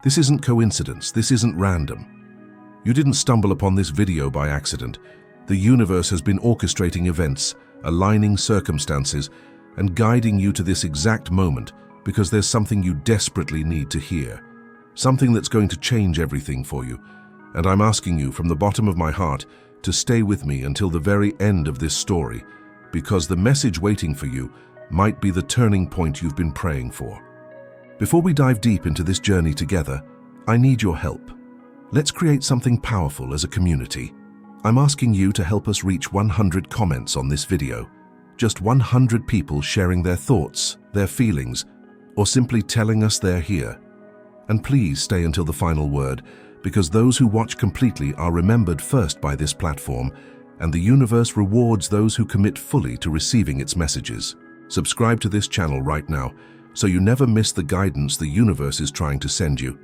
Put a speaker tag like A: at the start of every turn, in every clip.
A: This isn't coincidence, this isn't random. You didn't stumble upon this video by accident. The universe has been orchestrating events, aligning circumstances, and guiding you to this exact moment because there's something you desperately need to hear. Something that's going to change everything for you. And I'm asking you from the bottom of my heart to stay with me until the very end of this story, because the message waiting for you might be the turning point you've been praying for. Before we dive deep into this journey together, I need your help. Let's create something powerful as a community. I'm asking you to help us reach 100 comments on this video. Just 100 people sharing their thoughts, their feelings, or simply telling us they're here. And please stay until the final word, because those who watch completely are remembered first by this platform, and the universe rewards those who commit fully to receiving its messages. Subscribe to this channel right now, so you never miss the guidance the universe is trying to send you.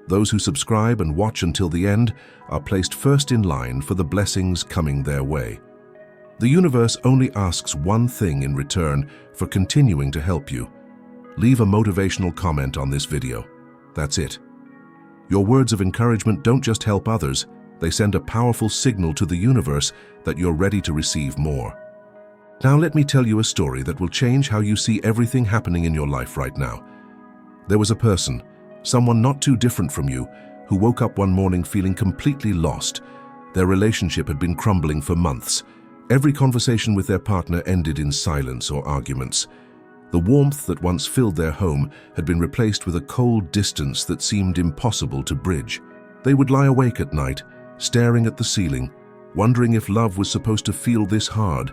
A: Those who subscribe and watch until the end are placed first in line for the blessings coming their way. The universe only asks one thing in return for continuing to help you. Leave a motivational comment on this video. That's it. Your words of encouragement don't just help others, they send a powerful signal to the universe that you're ready to receive more. Now let me tell you a story that will change how you see everything happening in your life right now. There was a person, someone not too different from you, who woke up one morning feeling completely lost. Their relationship had been crumbling for months. Every conversation with their partner ended in silence or arguments. The warmth that once filled their home had been replaced with a cold distance that seemed impossible to bridge. They would lie awake at night, staring at the ceiling, wondering if love was supposed to feel this hard,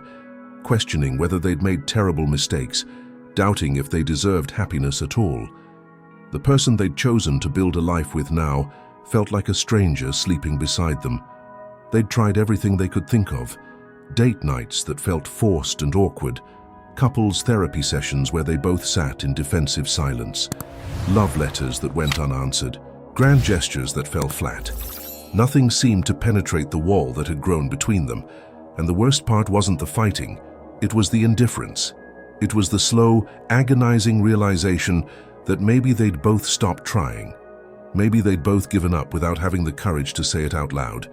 A: questioning whether they'd made terrible mistakes, doubting if they deserved happiness at all. The person they'd chosen to build a life with now felt like a stranger sleeping beside them. They'd tried everything they could think of: date nights that felt forced and awkward, couples therapy sessions where they both sat in defensive silence, love letters that went unanswered, grand gestures that fell flat. Nothing seemed to penetrate the wall that had grown between them, and the worst part wasn't the fighting, it was the indifference. It was the slow, agonizing realization that maybe they'd both stopped trying. Maybe they'd both given up without having the courage to say it out loud.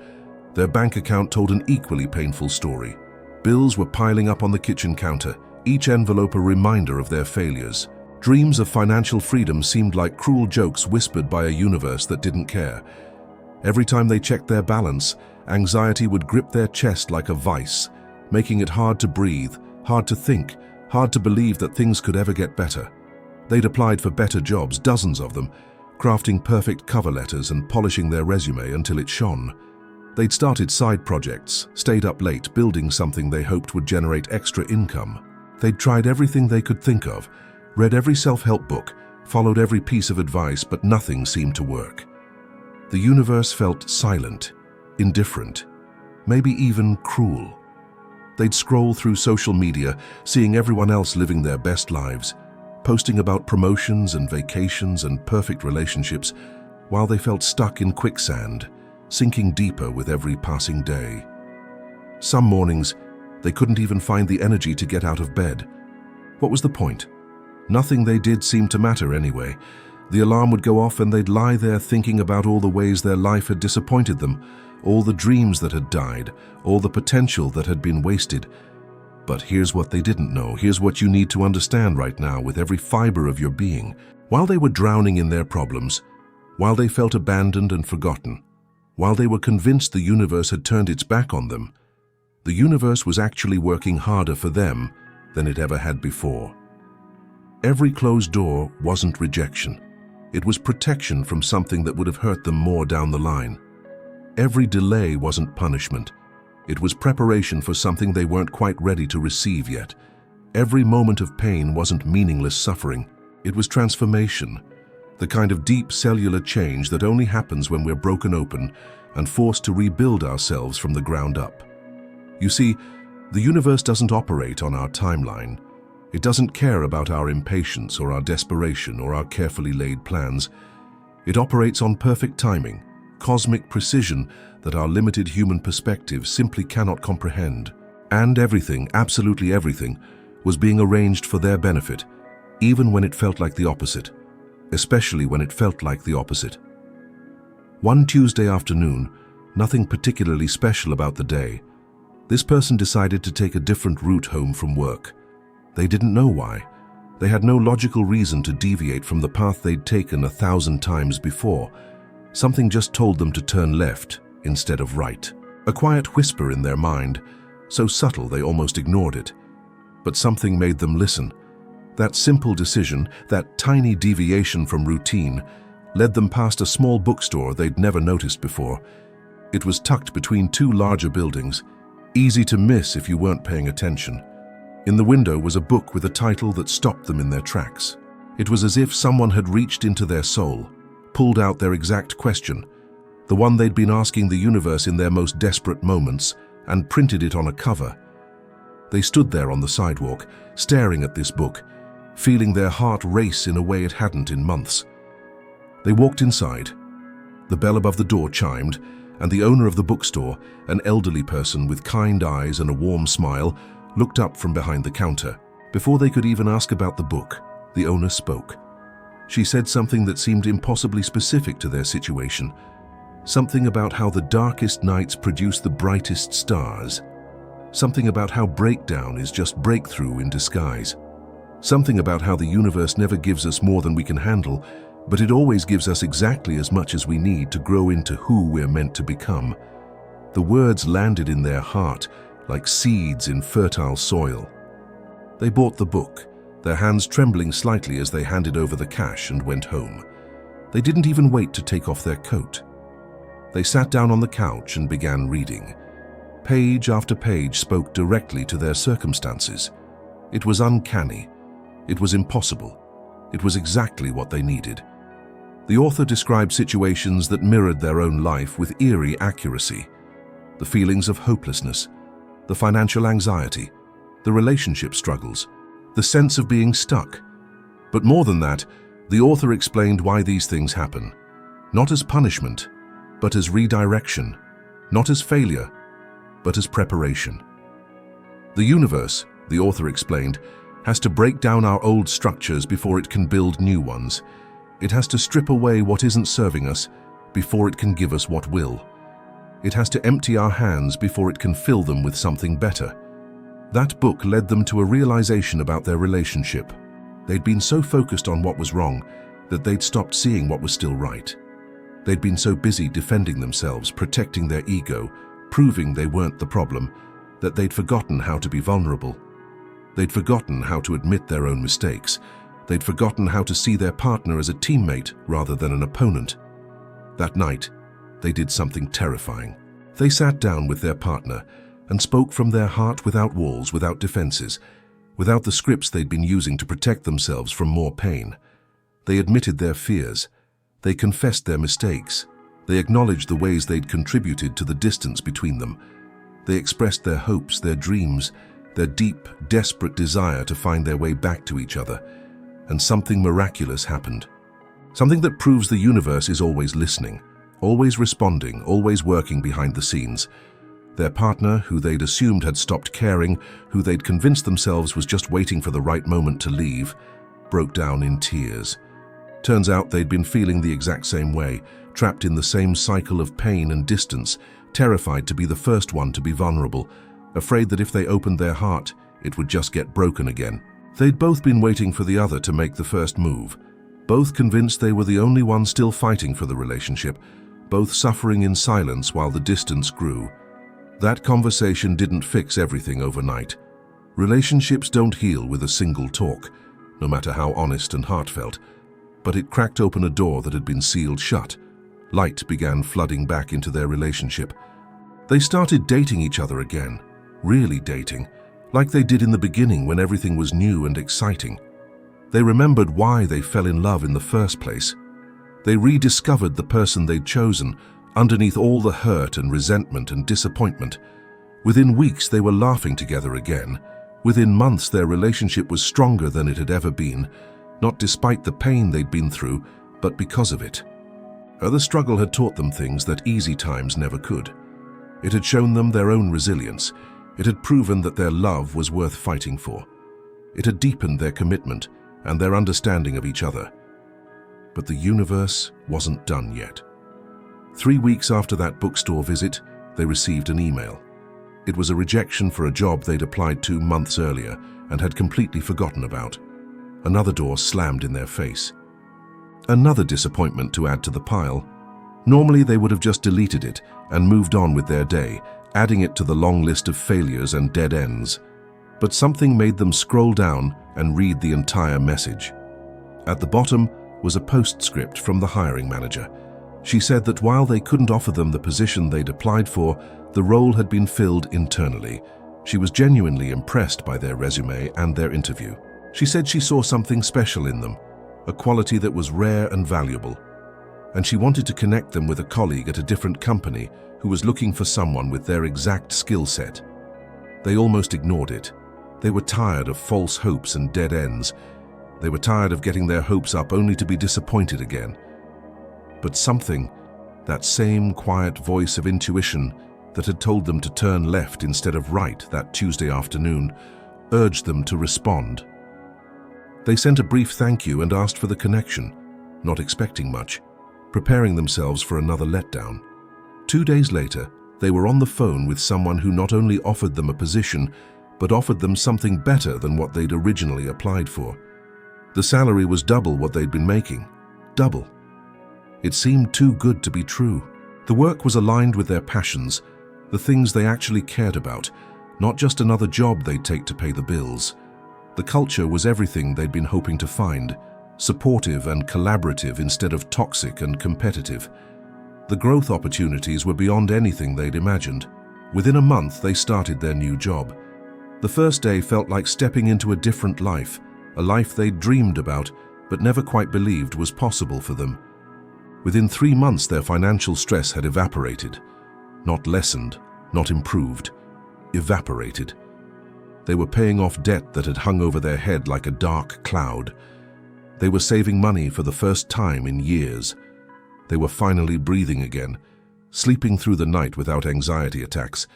A: Their bank account told an equally painful story. Bills were piling up on the kitchen counter, each envelope a reminder of their failures. Dreams of financial freedom seemed like cruel jokes whispered by a universe that didn't care. Every time they checked their balance, anxiety would grip their chest like a vice, making it hard to breathe, hard to think, hard to believe that things could ever get better. They'd applied for better jobs, dozens of them, crafting perfect cover letters and polishing their resume until it shone. They'd started side projects, stayed up late building something they hoped would generate extra income. They'd tried everything they could think of, read every self-help book, followed every piece of advice, but nothing seemed to work. The universe felt silent, indifferent, maybe even cruel. They'd scroll through social media, seeing everyone else living their best lives, posting about promotions and vacations and perfect relationships, while they felt stuck in quicksand, sinking deeper with every passing day. Some mornings, they couldn't even find the energy to get out of bed. What was the point? Nothing they did seemed to matter anyway. The alarm would go off and they'd lie there thinking about all the ways their life had disappointed them, all the dreams that had died, all the potential that had been wasted. But here's what they didn't know. Here's what you need to understand right now with every fiber of your being. While they were drowning in their problems, while they felt abandoned and forgotten, while they were convinced the universe had turned its back on them, the universe was actually working harder for them than it ever had before. Every closed door wasn't rejection. It was protection from something that would have hurt them more down the line. Every delay wasn't punishment. It was preparation for something they weren't quite ready to receive yet. Every moment of pain wasn't meaningless suffering. It was transformation, the kind of deep cellular change that only happens when we're broken open and forced to rebuild ourselves from the ground up. You see, the universe doesn't operate on our timeline. It doesn't care about our impatience or our desperation or our carefully laid plans. It operates on perfect timing, cosmic precision that our limited human perspective simply cannot comprehend. And everything, absolutely everything, was being arranged for their benefit, even when it felt like the opposite. Especially when it felt like the opposite. One Tuesday afternoon, nothing particularly special about the day, this person decided to take a different route home from work. They didn't know why. They had no logical reason to deviate from the path they'd taken 1,000 times before. Something just told them to turn left instead of right. A quiet whisper in their mind, so subtle they almost ignored it. But something made them listen. That simple decision, that tiny deviation from routine, led them past a small bookstore they'd never noticed before. It was tucked between two larger buildings, easy to miss if you weren't paying attention. In the window was a book with a title that stopped them in their tracks. It was as if someone had reached into their soul, pulled out their exact question, the one they'd been asking the universe in their most desperate moments, and printed it on a cover. They stood there on the sidewalk, staring at this book, feeling their heart race in a way it hadn't in months. They walked inside. The bell above the door chimed, and the owner of the bookstore, an elderly person with kind eyes and a warm smile, looked up from behind the counter. Before they could even ask about the book, the owner spoke. She said something that seemed impossibly specific to their situation. Something about how the darkest nights produce the brightest stars. Something about how breakdown is just breakthrough in disguise. Something about how the universe never gives us more than we can handle, but it always gives us exactly as much as we need to grow into who we're meant to become. The words landed in their heart like seeds in fertile soil. They bought the book, their hands trembling slightly as they handed over the cash and went home. They didn't even wait to take off their coat. They sat down on the couch and began reading. Page after page spoke directly to their circumstances. It was uncanny. It was impossible. It was exactly what they needed. The author described situations that mirrored their own life with eerie accuracy. The feelings of hopelessness, the financial anxiety, the relationship struggles, the sense of being stuck. But more than that, the author explained why these things happen. Not as punishment, but as redirection. Not as failure, but as preparation. The universe, the author explained, has to break down our old structures before it can build new ones. It has to strip away what isn't serving us before it can give us what will. It has to empty our hands before it can fill them with something better. That book led them to a realization about their relationship. They'd been so focused on what was wrong that they'd stopped seeing what was still right. They'd been so busy defending themselves, protecting their ego, proving they weren't the problem, that they'd forgotten how to be vulnerable. They'd forgotten how to admit their own mistakes. They'd forgotten how to see their partner as a teammate rather than an opponent. That night, they did something terrifying. They sat down with their partner and spoke from their heart without walls, without defenses, without the scripts they'd been using to protect themselves from more pain. They admitted their fears. They confessed their mistakes. They acknowledged the ways they'd contributed to the distance between them. They expressed their hopes, their dreams, their deep, desperate desire to find their way back to each other. And something miraculous happened. Something that proves the universe is always listening, always responding, always working behind the scenes. Their partner, who they'd assumed had stopped caring, who they'd convinced themselves was just waiting for the right moment to leave, broke down in tears. Turns out they'd been feeling the exact same way, trapped in the same cycle of pain and distance, terrified to be the first one to be vulnerable, afraid that if they opened their heart, it would just get broken again. They'd both been waiting for the other to make the first move, both convinced they were the only one still fighting for the relationship, both suffering in silence while the distance grew. That conversation didn't fix everything overnight. Relationships don't heal with a single talk, no matter how honest and heartfelt. But it cracked open a door that had been sealed shut. Light began flooding back into their relationship. They started dating each other again, really dating, like they did in the beginning when everything was new and exciting. They remembered why they fell in love in the first place. They rediscovered the person they'd chosen, underneath all the hurt and resentment and disappointment. Within weeks, they were laughing together again. Within months, their relationship was stronger than it had ever been, not despite the pain they'd been through, but because of it. The struggle had taught them things that easy times never could. It had shown them their own resilience. It had proven that their love was worth fighting for. It had deepened their commitment and their understanding of each other. But the universe wasn't done yet. 3 weeks after that bookstore visit, they received an email. It was a rejection for a job they'd applied to months earlier and had completely forgotten about. Another door slammed in their face. Another disappointment to add to the pile. Normally they would have just deleted it and moved on with their day, adding it to the long list of failures and dead ends. But something made them scroll down and read the entire message. At the bottom was a postscript from the hiring manager. She said that while they couldn't offer them the position they'd applied for, the role had been filled internally. She was genuinely impressed by their resume and their interview. She said she saw something special in them, a quality that was rare and valuable. And she wanted to connect them with a colleague at a different company who was looking for someone with their exact skill set. They almost ignored it. They were tired of false hopes and dead ends. They were tired of getting their hopes up only to be disappointed again. But something, that same quiet voice of intuition that had told them to turn left instead of right that Tuesday afternoon, urged them to respond. They sent a brief thank you and asked for the connection, not expecting much, preparing themselves for another letdown. 2 days later, they were on the phone with someone who not only offered them a position, but offered them something better than what they'd originally applied for. The salary was double what they'd been making. Double. It seemed too good to be true. The work was aligned with their passions, the things they actually cared about, not just another job they'd take to pay the bills. The culture was everything they'd been hoping to find, supportive and collaborative instead of toxic and competitive. The growth opportunities were beyond anything they'd imagined. Within a month, they started their new job. The first day felt like stepping into a different life, a life they'd dreamed about, but never quite believed was possible for them. Within 3 months, their financial stress had evaporated. Not lessened, not improved, evaporated. They were paying off debt that had hung over their head like a dark cloud. They were saving money for the first time in years. They were finally breathing again, sleeping through the night without anxiety attacks,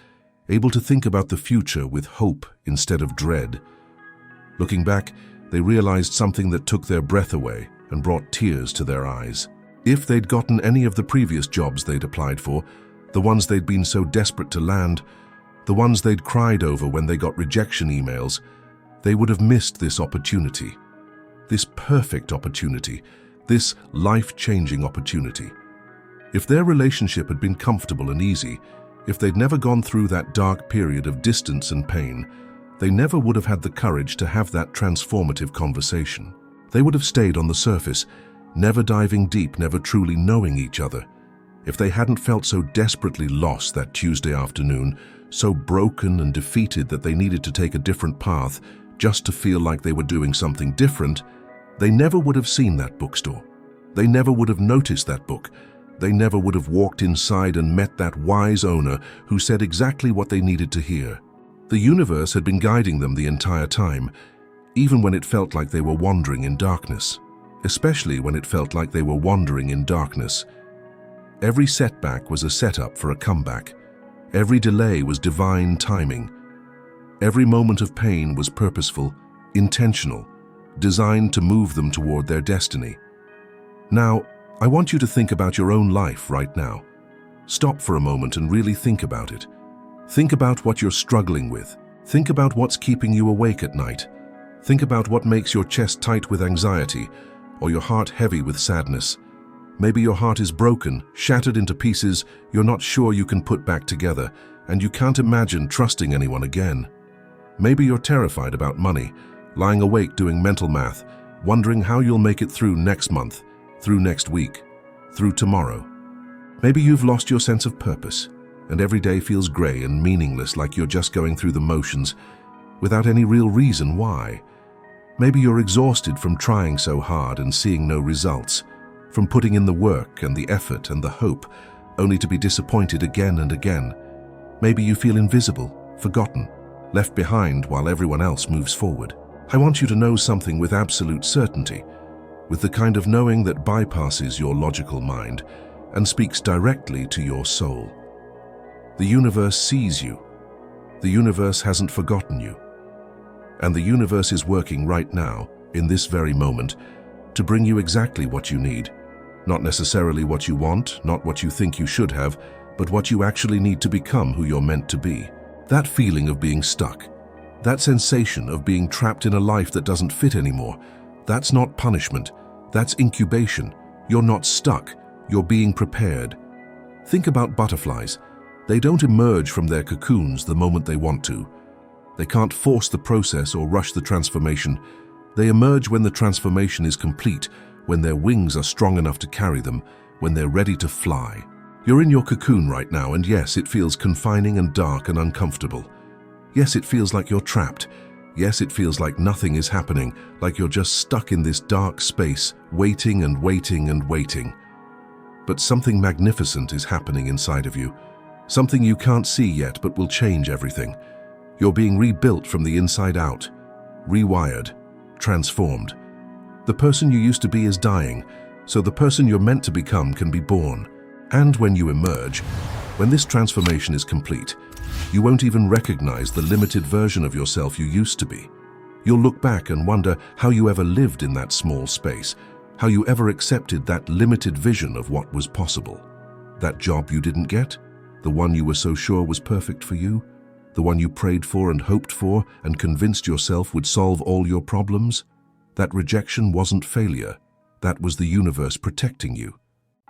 A: able to think about the future with hope instead of dread. Looking back, they realized something that took their breath away and brought tears to their eyes. If they'd gotten any of the previous jobs they'd applied for, the ones they'd been so desperate to land, the ones they'd cried over when they got rejection emails, they would have missed this opportunity. This perfect opportunity, this life-changing opportunity. If their relationship had been comfortable and easy, if they'd never gone through that dark period of distance and pain, they never would have had the courage to have that transformative conversation. They would have stayed on the surface, never diving deep, never truly knowing each other. If they hadn't felt so desperately lost that Tuesday afternoon, so broken and defeated that they needed to take a different path just to feel like they were doing something different, they never would have seen that bookstore. They never would have noticed that book. They never would have walked inside and met that wise owner who said exactly what they needed to hear. The universe had been guiding them the entire time, even when it felt like they were wandering in darkness. Especially when it felt like they were wandering in darkness. Every setback was a setup for a comeback. Every delay was divine timing. Every moment of pain was purposeful, intentional, designed to move them toward their destiny. Now, I want you to think about your own life right now. Stop for a moment and really think about it. Think about what you're struggling with. Think about what's keeping you awake at night. Think about what makes your chest tight with anxiety, or your heart heavy with sadness. Maybe your heart is broken, shattered into pieces you're not sure you can put back together, and you can't imagine trusting anyone again. Maybe you're terrified about money, lying awake doing mental math, wondering how you'll make it through next month, through next week, through tomorrow. Maybe you've lost your sense of purpose, and every day feels gray and meaningless, like you're just going through the motions, without any real reason why. Maybe you're exhausted from trying so hard and seeing no results, from putting in the work and the effort and the hope, only to be disappointed again and again. Maybe you feel invisible, forgotten, left behind while everyone else moves forward. I want you to know something with absolute certainty, with the kind of knowing that bypasses your logical mind and speaks directly to your soul. The universe sees you. The universe hasn't forgotten you. And the universe is working right now, in this very moment, to bring you exactly what you need, Not necessarily what you want, not what you think you should have, but what you actually need to become who you're meant to be. That feeling of being stuck, that sensation of being trapped in a life that doesn't fit anymore, that's not punishment, that's incubation. You're not stuck, you're being prepared. Think about butterflies. They don't emerge from their cocoons the moment they want to. They can't force the process or rush the transformation. They emerge when the transformation is complete, when their wings are strong enough to carry them, when they're ready to fly. You're in your cocoon right now, and yes, it feels confining and dark and uncomfortable. Yes, it feels like you're trapped. Yes, it feels like nothing is happening, like you're just stuck in this dark space, waiting and waiting and waiting. But something magnificent is happening inside of you. Something you can't see yet, but will change everything. You're being rebuilt from the inside out, rewired, transformed. The person you used to be is dying, so the person you're meant to become can be born. And when you emerge, when this transformation is complete, you won't even recognize the limited version of yourself you used to be. You'll look back and wonder how you ever lived in that small space, how you ever accepted that limited vision of what was possible. That job you didn't get, the one you were so sure was perfect for you, the one you prayed for and hoped for and convinced yourself would solve all your problems. That rejection wasn't failure. That was the universe protecting you.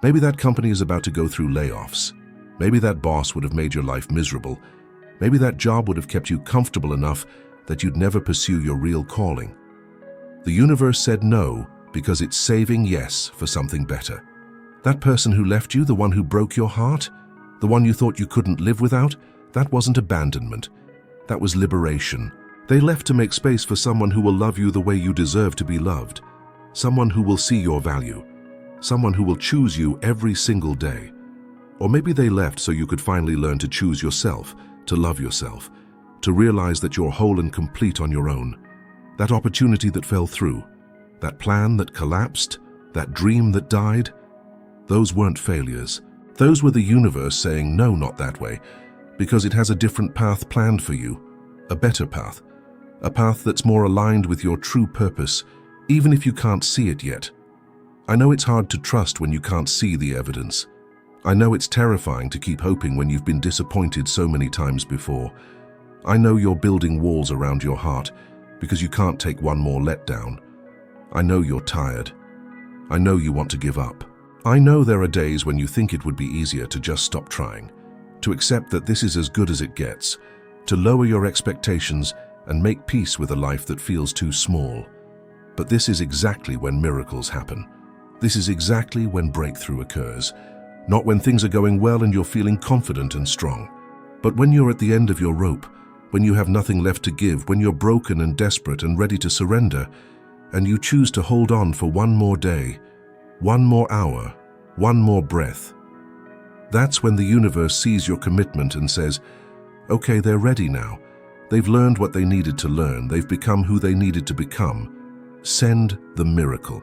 A: Maybe that company is about to go through layoffs. Maybe that boss would have made your life miserable. Maybe that job would have kept you comfortable enough that you'd never pursue your real calling. The universe said no because it's saving yes for something better. That person who left you, the one who broke your heart, the one you thought you couldn't live without, that wasn't abandonment. That was liberation. They left to make space for someone who will love you the way you deserve to be loved. Someone who will see your value. Someone who will choose you every single day. Or maybe they left so you could finally learn to choose yourself, to love yourself, to realize that you're whole and complete on your own. That opportunity that fell through, that plan that collapsed, that dream that died, those weren't failures. Those were the universe saying, no, not that way, because it has a different path planned for you, a better path, a path that's more aligned with your true purpose, even if you can't see it yet. I know it's hard to trust when you can't see the evidence. I know it's terrifying to keep hoping when you've been disappointed so many times before. I know you're building walls around your heart because you can't take one more letdown. I know you're tired. I know you want to give up. I know there are days when you think it would be easier to just stop trying, to accept that this is as good as it gets, to lower your expectations and make peace with a life that feels too small. But this is exactly when miracles happen. This is exactly when breakthrough occurs. Not when things are going well and you're feeling confident and strong, but when you're at the end of your rope, when you have nothing left to give, when you're broken and desperate and ready to surrender, and you choose to hold on for one more day, one more hour, one more breath. That's when the universe sees your commitment and says, okay, they're ready now. They've learned what they needed to learn. They've become who they needed to become. Send the miracle.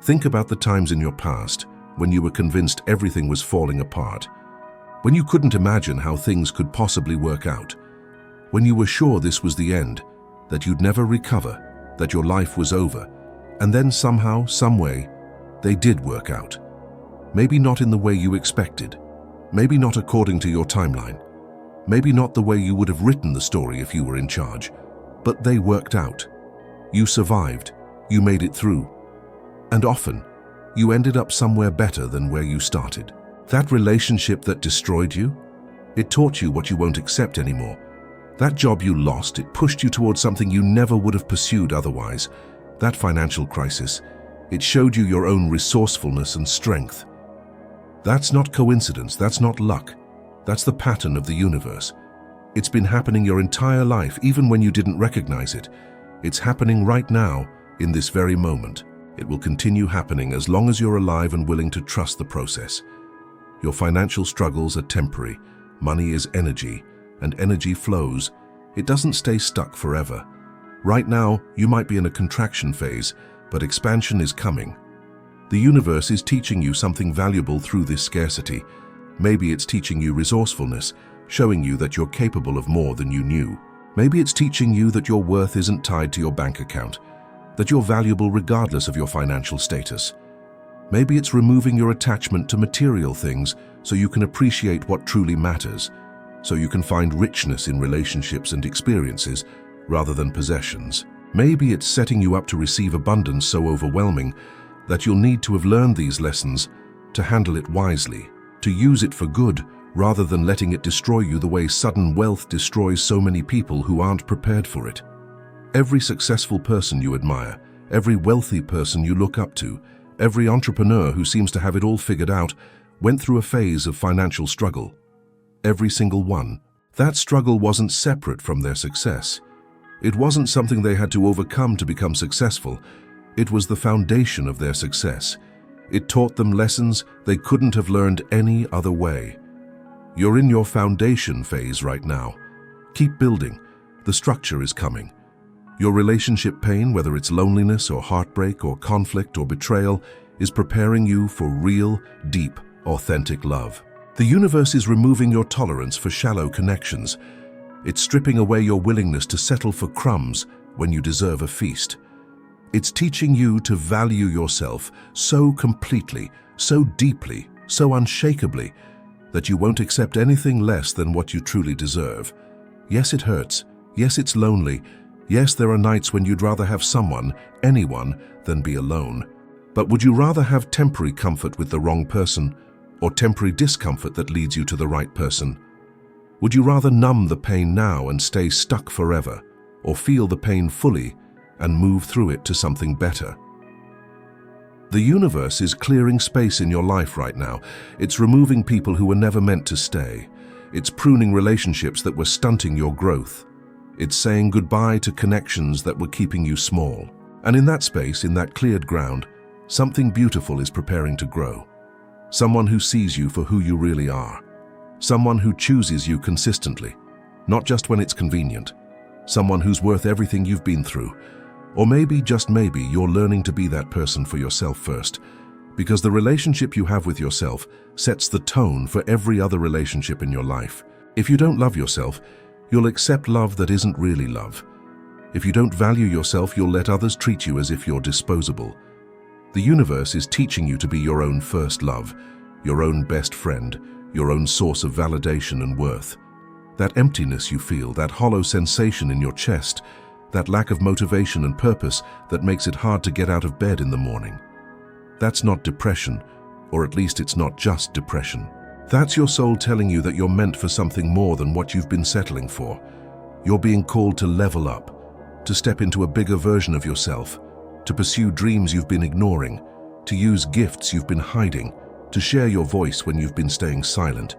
A: Think about the times in your past when you were convinced everything was falling apart, when you couldn't imagine how things could possibly work out, when you were sure this was the end, that you'd never recover, that your life was over, and then somehow, some way, they did work out. Maybe not in the way you expected, maybe not according to your timeline, maybe not the way you would have written the story if you were in charge, but they worked out. You survived, you made it through, and often, you ended up somewhere better than where you started. That relationship that destroyed you, it taught you what you won't accept anymore. That job you lost, it pushed you towards something you never would have pursued otherwise. That financial crisis, it showed you your own resourcefulness and strength. That's not coincidence, that's not luck. That's the pattern of the universe. It's been happening your entire life, even when you didn't recognize it. It's happening right now, in this very moment. It will continue happening as long as you're alive and willing to trust the process. Your financial struggles are temporary. Money is energy, and energy flows. It doesn't stay stuck forever. Right now, you might be in a contraction phase, but expansion is coming. The universe is teaching you something valuable through this scarcity. Maybe it's teaching you resourcefulness, showing you that you're capable of more than you knew. Maybe it's teaching you that your worth isn't tied to your bank account, that you're valuable regardless of your financial status. Maybe it's removing your attachment to material things so you can appreciate what truly matters, so you can find richness in relationships and experiences rather than possessions. Maybe it's setting you up to receive abundance so overwhelming that you'll need to have learned these lessons to handle it wisely, to use it for good rather than letting it destroy you the way sudden wealth destroys so many people who aren't prepared for it. Every successful person you admire, every wealthy person you look up to, every entrepreneur who seems to have it all figured out went through a phase of financial struggle. Every single one. That struggle wasn't separate from their success. It wasn't something they had to overcome to become successful. It was the foundation of their success. It taught them lessons they couldn't have learned any other way. You're in your foundation phase right now. Keep building. The structure is coming. Your relationship pain, whether it's loneliness or heartbreak or conflict or betrayal, is preparing you for real, deep, authentic love. The universe is removing your tolerance for shallow connections. It's stripping away your willingness to settle for crumbs when you deserve a feast. It's teaching you to value yourself so completely, so deeply, so unshakably, that you won't accept anything less than what you truly deserve. Yes, it hurts. Yes, it's lonely. Yes, there are nights when you'd rather have someone, anyone, than be alone. But would you rather have temporary comfort with the wrong person, or temporary discomfort that leads you to the right person? Would you rather numb the pain now and stay stuck forever, or feel the pain fully and move through it to something better? The universe is clearing space in your life right now. It's removing people who were never meant to stay. It's pruning relationships that were stunting your growth. It's saying goodbye to connections that were keeping you small. And in that space, in that cleared ground, something beautiful is preparing to grow. Someone who sees you for who you really are. Someone who chooses you consistently, not just when it's convenient. Someone who's worth everything you've been through. Or maybe, just maybe, you're learning to be that person for yourself first, because the relationship you have with yourself sets the tone for every other relationship in your life. If you don't love yourself, you'll accept love that isn't really love. If you don't value yourself, you'll let others treat you as if you're disposable. The universe is teaching you to be your own first love, your own best friend, your own source of validation and worth. That emptiness you feel, that hollow sensation in your chest, that lack of motivation and purpose that makes it hard to get out of bed in the morning. That's not depression, or at least it's not just depression. That's your soul telling you that you're meant for something more than what you've been settling for. You're being called to level up, to step into a bigger version of yourself, to pursue dreams you've been ignoring, to use gifts you've been hiding, to share your voice when you've been staying silent.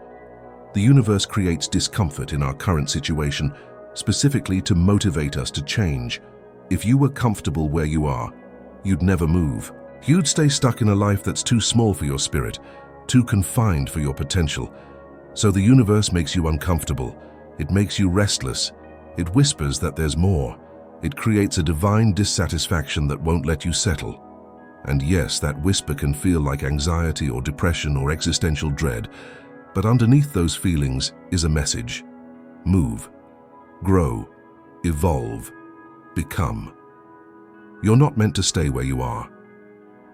A: The universe creates discomfort in our current situation, specifically to motivate us to change. If you were comfortable where you are, you'd never move. You'd stay stuck in a life that's too small for your spirit, too confined for your potential. So the universe makes you uncomfortable. It makes you restless. It whispers that there's more. It creates a divine dissatisfaction that won't let you settle. And yes, that whisper can feel like anxiety or depression or existential dread, but underneath those feelings is a message. Move, grow, evolve, become. You're not meant to stay where you are.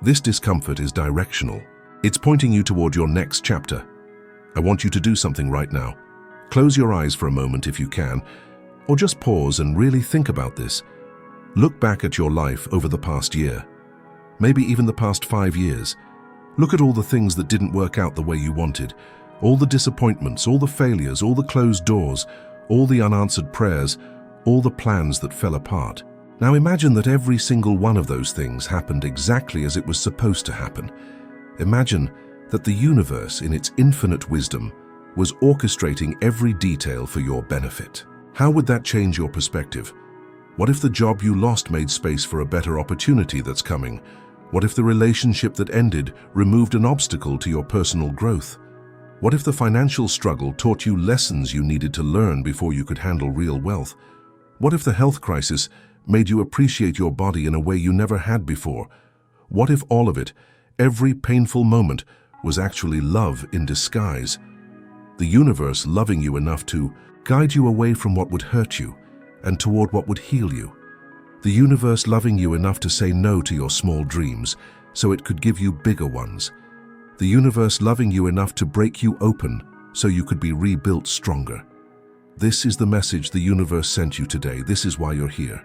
A: This discomfort is directional. It's pointing you toward your next chapter. I want you to do something right now. Close your eyes for a moment if you can, or just pause and really think about this. Look back at your life over the past year, maybe even the past 5 years. Look at all the things that didn't work out the way you wanted, all the disappointments, all the failures, all the closed doors, all the unanswered prayers, all the plans that fell apart. Now imagine that every single one of those things happened exactly as it was supposed to happen. Imagine that the universe, in its infinite wisdom, was orchestrating every detail for your benefit. How would that change your perspective? What if the job you lost made space for a better opportunity that's coming? What if the relationship that ended removed an obstacle to your personal growth? What if the financial struggle taught you lessons you needed to learn before you could handle real wealth? What if the health crisis made you appreciate your body in a way you never had before? What if all of it, every painful moment, was actually love in disguise? The universe loving you enough to guide you away from what would hurt you and toward what would heal you. The universe loving you enough to say no to your small dreams, so it could give you bigger ones. The universe loving you enough to break you open so you could be rebuilt stronger. This is the message the universe sent you today. This is why you're here.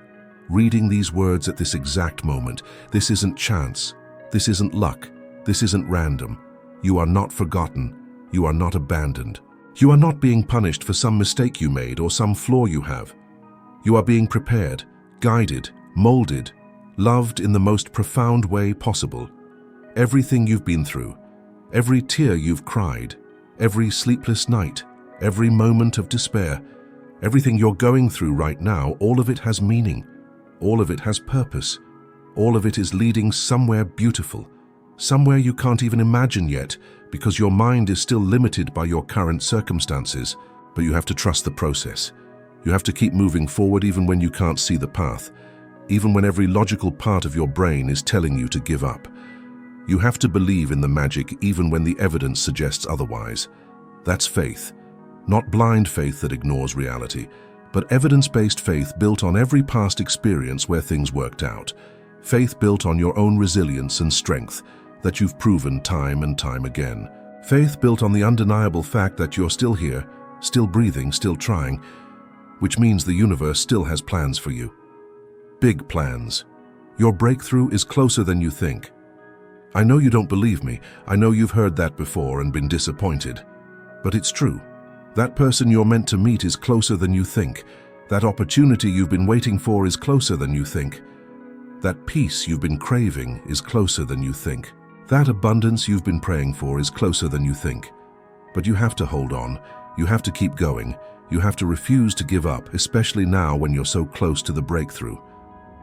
A: Reading these words at this exact moment. This isn't chance. This isn't luck. This isn't random. You are not forgotten. You are not abandoned. You are not being punished for some mistake you made or some flaw you have. You are being prepared, guided, molded, loved in the most profound way possible. Everything you've been through, every tear you've cried, every sleepless night, every moment of despair, everything you're going through right now, all of it has meaning. All of it has purpose. All of it is leading somewhere beautiful, somewhere you can't even imagine yet, because your mind is still limited by your current circumstances. But you have to trust the process. You have to keep moving forward even when you can't see the path, even when every logical part of your brain is telling you to give up. You have to believe in the magic even when the evidence suggests otherwise. That's faith. Not blind faith that ignores reality, but evidence-based faith built on every past experience where things worked out. Faith built on your own resilience and strength that you've proven time and time again. Faith built on the undeniable fact that you're still here, still breathing, still trying, which means the universe still has plans for you. Big plans. Your breakthrough is closer than you think. I know you don't believe me. I know you've heard that before and been disappointed. But it's true. That person you're meant to meet is closer than you think. That opportunity you've been waiting for is closer than you think. That peace you've been craving is closer than you think. That abundance you've been praying for is closer than you think. But you have to hold on. You have to keep going. You have to refuse to give up, especially now when you're so close to the breakthrough.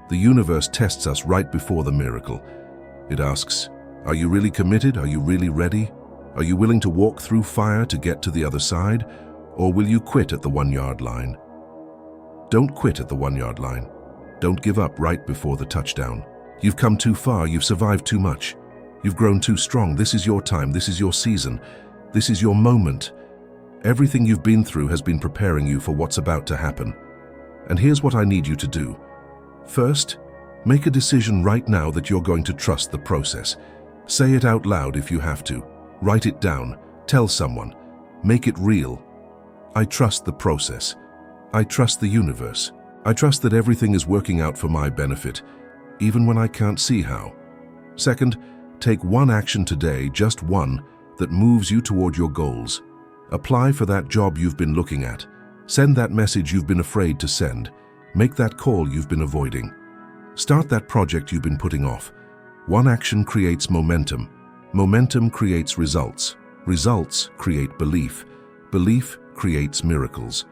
A: The universe tests us right before the miracle. It asks, are you really committed? Are you really ready? Are you willing to walk through fire to get to the other side? Or will you quit at the 1-yard line? Don't quit at the 1-yard line. Don't give up right before the touchdown. You've come too far. You've survived too much. You've grown too strong. This is your time. This is your season. This is your moment. Everything you've been through has been preparing you for what's about to happen. And here's what I need you to do. First, make a decision right now that you're going to trust the process. Say it out loud if you have to. Write it down. Tell someone. Make it real. I trust the process. I trust the universe. I trust that everything is working out for my benefit, even when I can't see how. Second, take one action today, just one, that moves you toward your goals. Apply for that job you've been looking at. Send that message you've been afraid to send. Make that call you've been avoiding. Start that project you've been putting off. One action creates momentum. Momentum creates results. Results create belief. Belief creates miracles.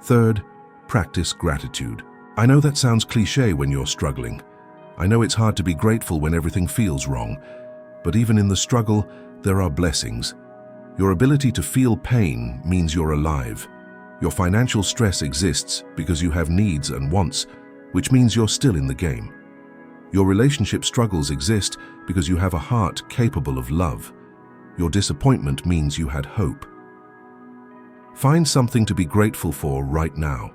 A: Third, practice gratitude. I know that sounds cliché when you're struggling. I know it's hard to be grateful when everything feels wrong. But even in the struggle, there are blessings. Your ability to feel pain means you're alive. Your financial stress exists because you have needs and wants, which means you're still in the game. Your relationship struggles exist because you have a heart capable of love. Your disappointment means you had hope. Find something to be grateful for right now.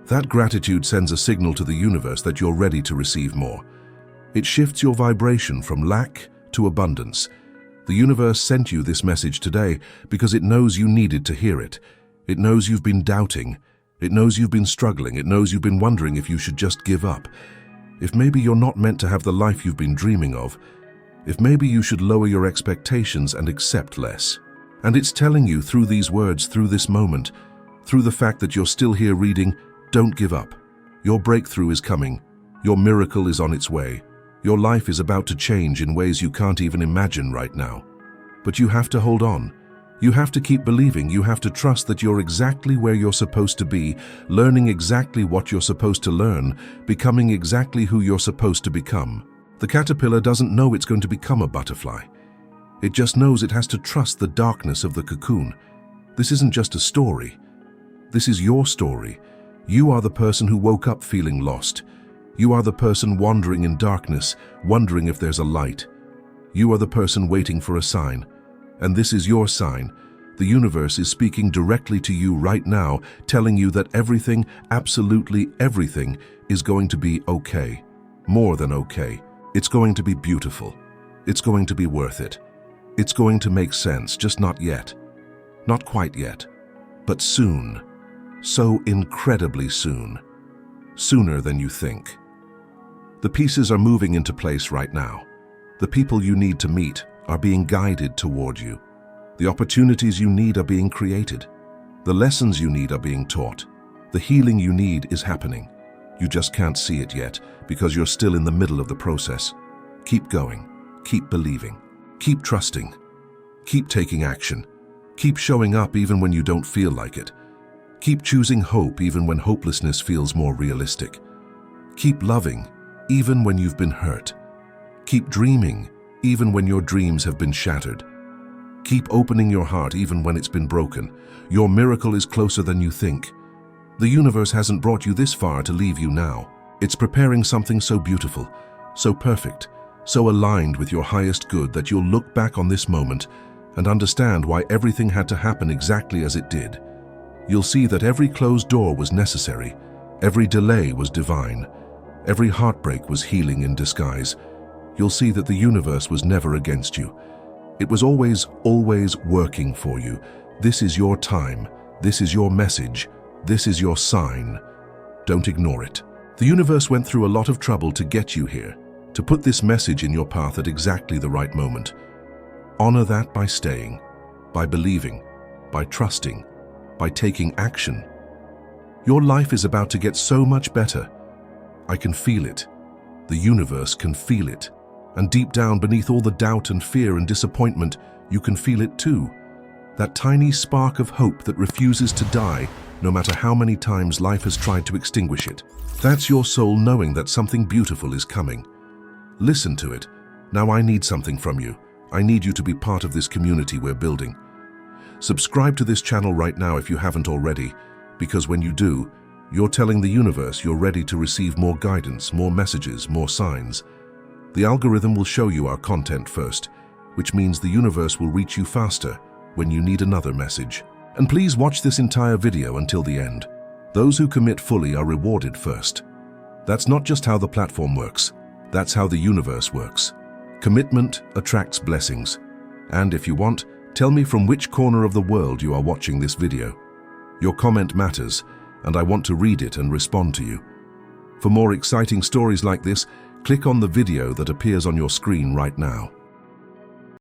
A: That gratitude sends a signal to the universe that you're ready to receive more. It shifts your vibration from lack to abundance. The universe sent you this message today because it knows you needed to hear it. It knows you've been doubting. It knows you've been struggling. It knows you've been wondering if you should just give up. If maybe you're not meant to have the life you've been dreaming of. If maybe you should lower your expectations and accept less. And it's telling you through these words, through this moment, through the fact that you're still here reading, don't give up. Your breakthrough is coming. Your miracle is on its way. Your life is about to change in ways you can't even imagine right now. But you have to hold on. You have to keep believing. You have to trust that you're exactly where you're supposed to be, learning exactly what you're supposed to learn, becoming exactly who you're supposed to become. The caterpillar doesn't know it's going to become a butterfly. It just knows it has to trust the darkness of the cocoon. This isn't just a story. This is your story. You are the person who woke up feeling lost. You are the person wandering in darkness, wondering if there's a light. You are the person waiting for a sign. And this is your sign. The universe is speaking directly to you right now, telling you that everything, absolutely everything, is going to be okay. More than okay. It's going to be beautiful. It's going to be worth it. It's going to make sense, just not yet. Not quite yet. But soon. So incredibly soon. Sooner than you think. The pieces are moving into place right now. The people you need to meet are being guided toward you. The opportunities you need are being created. The lessons you need are being taught. The healing you need is happening. You just can't see it yet because you're still in the middle of the process. Keep going. Keep believing. Keep trusting. Keep taking action. Keep showing up even when you don't feel like it. Keep choosing hope even when hopelessness feels more realistic. Keep loving even when you've been hurt. Keep dreaming even when your dreams have been shattered. Keep opening your heart even when it's been broken. Your miracle is closer than you think. The universe hasn't brought you this far to leave you now. It's preparing something so beautiful, so perfect, so aligned with your highest good that you'll look back on this moment and understand why everything had to happen exactly as it did. You'll see that every closed door was necessary, every delay was divine, every heartbreak was healing in disguise. You'll see that the universe was never against you. It was always working for you. This is your time. This is your message. This is your sign. Don't ignore it. The universe went through a lot of trouble to get you here, to put this message in your path at exactly the right moment. Honor that by staying, by believing, by trusting, by taking action. Your life is about to get so much better. I can feel it. The universe can feel it. And deep down beneath all the doubt and fear and disappointment, you can feel it too. That tiny spark of hope that refuses to die, no matter how many times life has tried to extinguish it. That's your soul knowing that something beautiful is coming. Listen to it. Now I need something from you. I need you to be part of this community we're building. Subscribe to this channel right now if you haven't already, because when you do, you're telling the universe you're ready to receive more guidance, more messages, more signs. The algorithm will show you our content first, which means the universe will reach you faster when you need another message. And please watch this entire video until the end. Those who commit fully are rewarded first. That's not just how the platform works, that's how the universe works. Commitment attracts blessings. And if you want, tell me from which corner of the world you are watching this video. Your comment matters, and I want to read it and respond to you. For more exciting stories like this, click on the video that appears on your screen right now.